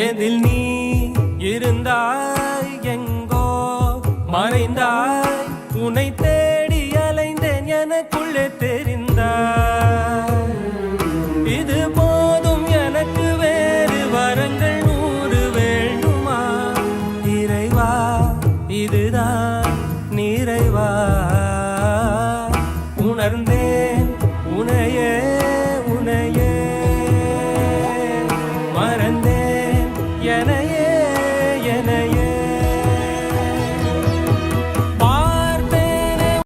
எதில் நீ இருந்தாய் எங்கோ மறைந்தாய் உன்னை தேடி அலைந்தேன் எனக்குள்ளே தெரிந்தாய் இது போதும் எனக்கு வேறு வரங்கள் 100 வேண்டுமா இறைவா இதுதான் நிறைவா உணர்ந்தே